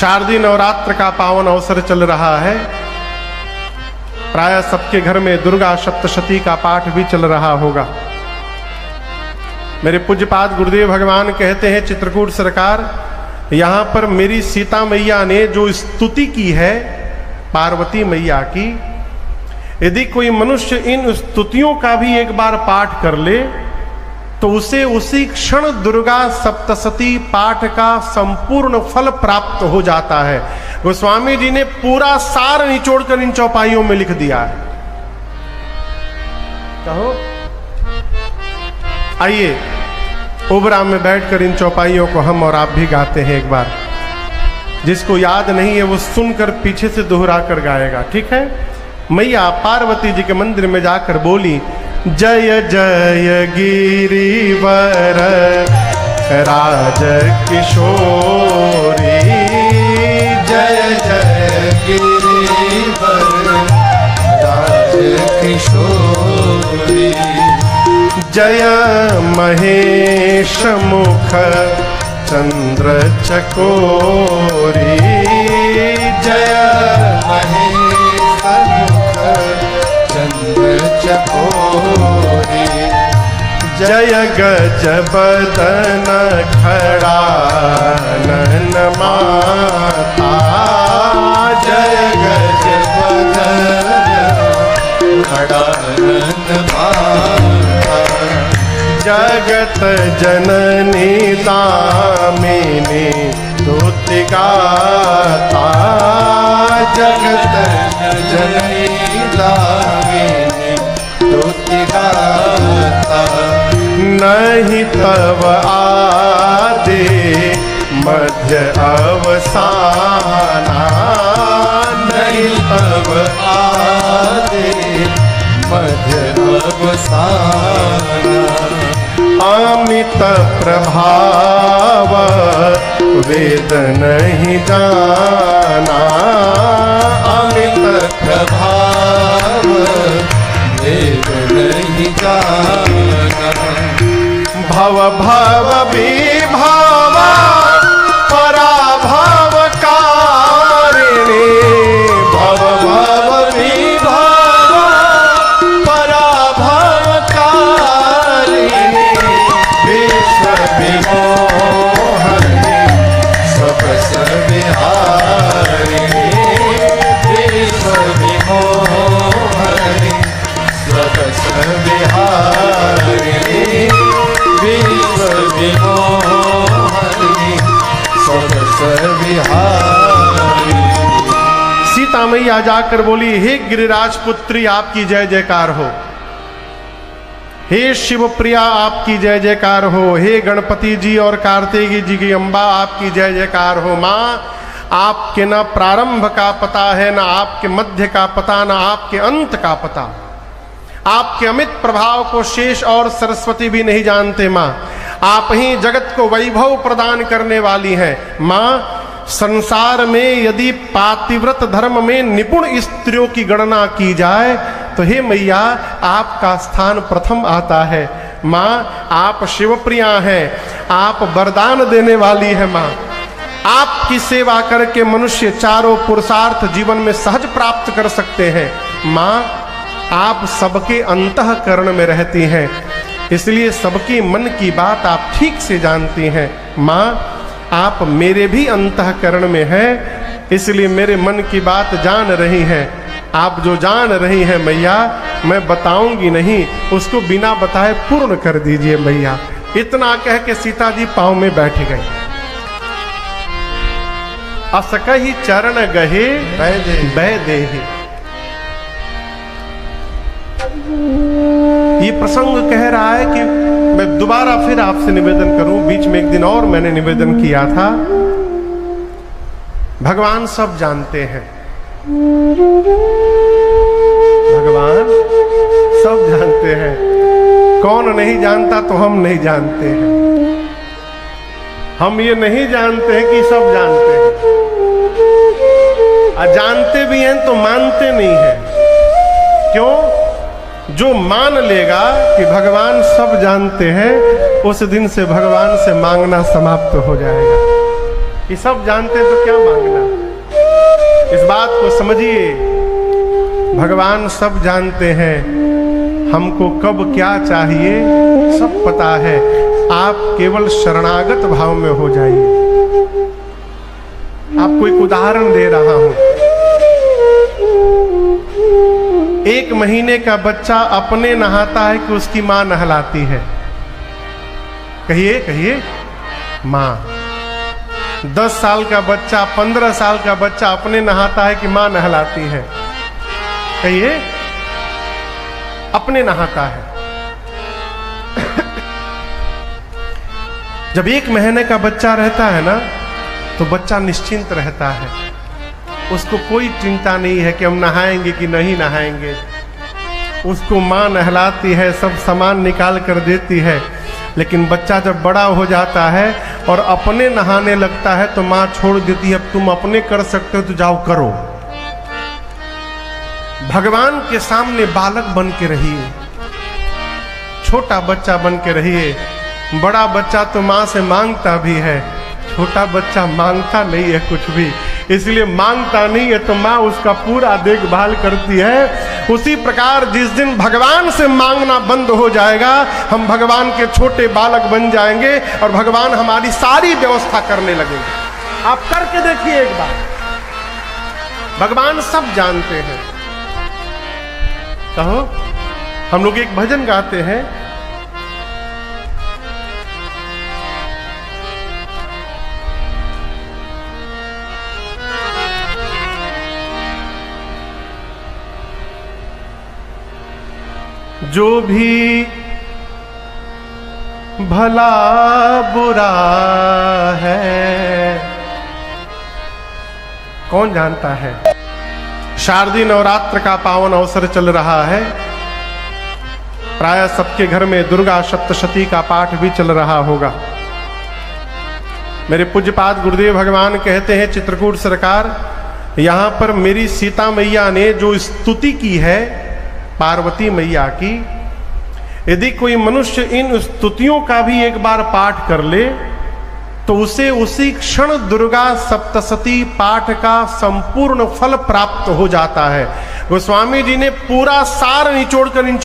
शारदीय नवरात्र का पावन अवसर चल रहा है। प्रायः सबके घर में दुर्गा सप्तशती का पाठ भी चल रहा होगा। मेरे पूज्यपाद गुरुदेव भगवान कहते हैं, चित्रकूट सरकार, यहाँ पर मेरी सीता मैया ने जो स्तुति की है पार्वती मैया की, यदि कोई मनुष्य इन स्तुतियों का भी एक बार पाठ कर ले तो उसे उसी क्षण दुर्गा सप्तशती पाठ का संपूर्ण फल प्राप्त हो जाता है। गोस्वामी जी ने पूरा सार निचोड़कर इन चौपाइयों में लिख दिया है। कहो, आइए ओबरा में बैठकर इन चौपाइयों को हम और आप भी गाते हैं एक बार। जिसको याद नहीं है वो सुनकर पीछे से दोहरा कर गाएगा, ठीक है। मैया पार्वती जी के मंदिर में जाकर बोली, जय जय गिरिवर राज किशोरी, जय जय गिरिवर राज किशोरी, जय महेश मुख चंद्र चकोरी, जय महेश मुख चंद्र चकोरी, जय गज बदन खड़ा नन माता, जय गज बदन खड़ा नन माता, जगत जननी दामिनी स्तुति गाता, जगत जननी दामिनी स्तुति गाता, नहीं तव आदि मध्य अवसाना, नहीं तब आदि मध्य अवसाना, अमित प्रभाव वेद नहीं जाना, अमित प्रभाव वेद नहीं जाना, भव भव विभाव पराभव कारिणी, भव भव विभाव पराभव कारिणी, विश्व विमोहनी सब विहारिणी, विश्व विमोहनी सब विहारिणी, विश्व विमोहनी सब विहारिणी। सीता मैया जाकर बोली, हे गिरिराज पुत्री आपकी जय जयकार हो, हे शिव प्रिया आपकी जय जयकार हो, हे गणपति जी और कार्तिकी जी की अम्बा आपकी जय जयकार हो। माँ, आपके ना प्रारंभ का पता है, ना आपके मध्य का पता, ना आपके अंत का पता। आपके अमित प्रभाव को शेष और सरस्वती भी नहीं जानते। माँ, आप ही जगत को वैभव प्रदान करने वाली हैं। माँ, संसार में यदि पातिव्रत धर्म में निपुण स्त्रियों की गणना की जाए तो हे मैया आपका स्थान प्रथम आता है। माँ, आप शिवप्रिया हैं, आप वरदान देने वाली है। माँ, आपकी सेवा करके मनुष्य चारों पुरुषार्थ जीवन में सहज प्राप्त कर सकते हैं। माँ, आप सबके अंतःकरण में रहती हैं, इसलिए सबकी मन की बात आप ठीक से जानती हैं। माँ, आप मेरे भी अंतःकरण में हैं, इसलिए मेरे मन की बात जान रही हैं। आप जो जान रही हैं मैया, मैं बताऊंगी नहीं, उसको बिना बताए पूर्ण कर दीजिए मैया। इतना कह के सीता जी पांव में बैठ गई। असकहि चरण गहे बह देहि। ये प्रसंग कह रहा है कि मैं दोबारा फिर आपसे निवेदन करूं, बीच में एक दिन और मैंने निवेदन किया था। भगवान सब जानते हैं, भगवान सब जानते हैं। कौन नहीं जानता तो हम नहीं जानते हैं। हम ये नहीं जानते हैं कि सब जानते हैं, और जानते भी हैं तो मानते नहीं हैं। क्यों? जो मान लेगा कि भगवान सब जानते हैं, उस दिन से भगवान से मांगना समाप्त हो जाएगा। कि सब जानते हैं तो क्या मांगना। इस बात को समझिए, भगवान सब जानते हैं, हमको कब क्या चाहिए सब पता है। आप केवल शरणागत भाव में हो जाइए। आपको एक उदाहरण दे रहा हूं। 1 महीने का बच्चा अपने नहाता है कि उसकी मां नहलाती है? कहिए कहिए, मां। 10 साल का बच्चा, 15 साल का बच्चा अपने नहाता है कि मां नहलाती है? कहिए, अपने नहाता है। जब 1 महीने का बच्चा रहता है ना, तो बच्चा निश्चिंत रहता है। उसको कोई चिंता नहीं है कि हम नहाएंगे कि नहीं नहाएंगे। उसको मां नहलाती है, सब सामान निकाल कर देती है। लेकिन बच्चा जब बड़ा हो जाता है और अपने नहाने लगता है, तो मां छोड़ देती है, अब तुम अपने कर सकते हो तो जाओ करो। भगवान के सामने बालक बन के रहिए, छोटा बच्चा बन के रहिए। बड़ा बच्चा तो मां से मांगता भी है, छोटा बच्चा मांगता नहीं है कुछ भी। इसलिए मांगता नहीं है तो मां उसका पूरा देखभाल करती है। उसी प्रकार जिस दिन भगवान से मांगना बंद हो जाएगा, हम भगवान के छोटे बालक बन जाएंगे और भगवान हमारी सारी व्यवस्था करने लगेंगे। आप करके देखिए एक बार, भगवान सब जानते हैं। कहो, हम लोग एक भजन गाते हैं, जो भी भला बुरा है, कौन जानता है। शारदीय नवरात्र का पावन अवसर चल रहा है। प्राय सबके घर में दुर्गा सप्तशती का पाठ भी चल रहा होगा। मेरे पूज्यपाद गुरुदेव भगवान कहते हैं, चित्रकूट सरकार, यहां पर मेरी सीता मैया ने जो स्तुति की है पार्वती मैया की, यदि कोई मनुष्य इन स्तुतियों का भी एक बार पाठ कर ले तो उसे उसी क्षण दुर्गा सप्तशती पाठ का संपूर्ण फल प्राप्त हो जाता है। गोस्वामी जी ने पूरा सार निचोड़कर इन